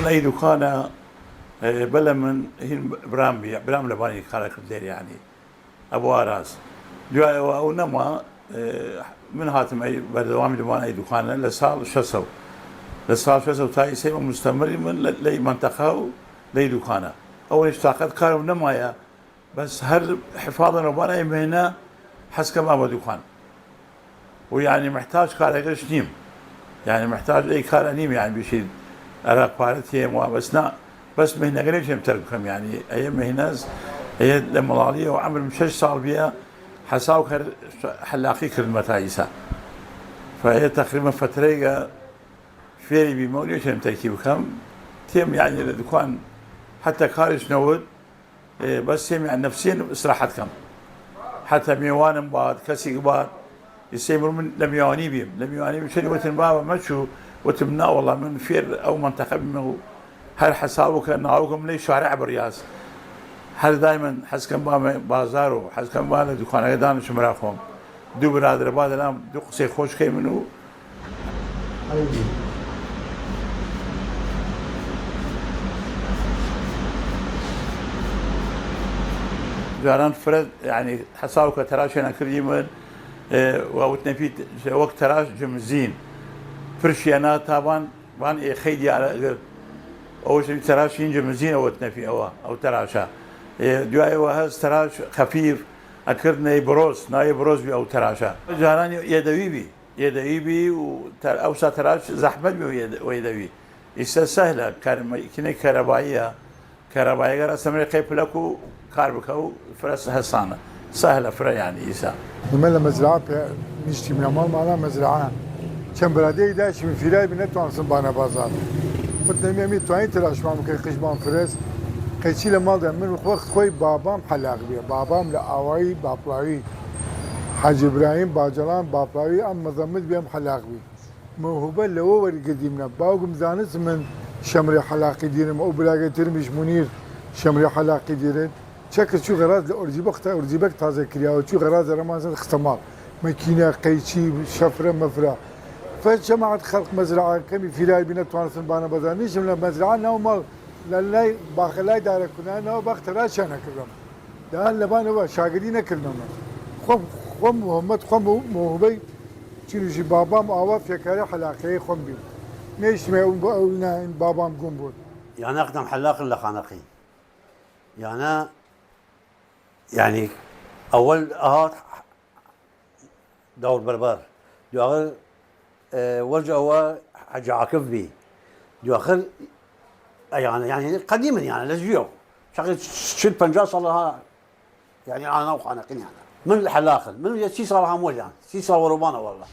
أي دكانة بلا من هين برام لباني خالك الليل يعني أبو راس أو نما من هاتم أي بردوام لبان أي دكانة لسال شسو لسال شسو تاي سيما مستمر من لي منطقة لي دكانة أول اشتاقت كارو نمايا بس هل حفاظا لبان أي مهنة حسك ما بدكان ويعني محتاج كارك نيم يعني محتاج أي كار نيم يعني بشيء أراك بارتي بس مهنة قريش يمتلكهم يعني أي مهنة هي الملاضية وعمل مشش صار بها حساوك حلاقي كرمتايسا فهي تقريبا فترة فيري بموليش يمتلكي بكم تيم يعني الدكان حتى خارج نود بس يم يعني نفسيا استراحتكم حتى ميوان بعد كسي بعد يسيمر من لم يواني بهم شنو وتن بابا مشوا وتمنا والله من فير او منطقه منه هل حسابك ناوكم لي شارع برياس هل دائما حسكم بازارو حسكم بالا دكان دان شمراخهم دو برادر بعد الان دو قصي خوش كي منو جاران فرد يعني حسابك تراش انا كل يوم وتنفيت وقت تراش جمزين فرشيانات طبعا بان خيدي على أول شيء تراش ينجم مزين أو تنفي أو تراشة دعاء وهذا تراش خفيف أكرنا يبروز بي أو تراشة جاران يدوي بي أو تراش زحمة بي ويدوي إسا سهلة كنا كهربائية رسمي قيب لكو كاربكو فرس حسانة سهلة فرا يعني إسا نملا مزرعة نشتي من أمام معنا مزرعة كم بلادي داش من فيلاي بنتوان صنبانا بازار فتنمي أمي تواني تلاش ما ممكن قشبان فرس قيشي لمال ده من وقت خوي بابام حلاق بيه بابام لأواي بابلاوي حاج إبراهيم باجلان بابلاوي أم مضمد بيهم حلاق بيه موهوبة لو وري قديمنا باوقم زانس من شمري حلاقي ديرم أو بلاقي ترمش منير شمري حلاقي ديرن شكل شو غراض أرجيبك تازه كريا وشو غراض رمضان اختمار ماكينة قيشي شفرة مفرة فجماعة خلق مزرعة كمي فيلاي بنا توانسن بانا بزانيش من مزرعة نو مال للاي باخلاي دارك كنا نو باخت راشانا كرم دان لبانا با شاگردين كرنا خم محمد خم موهبي چنو شي بابام آوا فكاري حلاقي خم بي نيش ما قولنا ان بابام قم بود يعني اقدم حلاق لخانقي يعني اول دور بربر دو اخر ورجع هو حاج عاكف بي دو اخر يعني قديما يعني لزيو شغل شل بنجا صار لها يعني انا وخانقين يعني من الحلاقل من سي صار لها مول يعني سي صار وربانه والله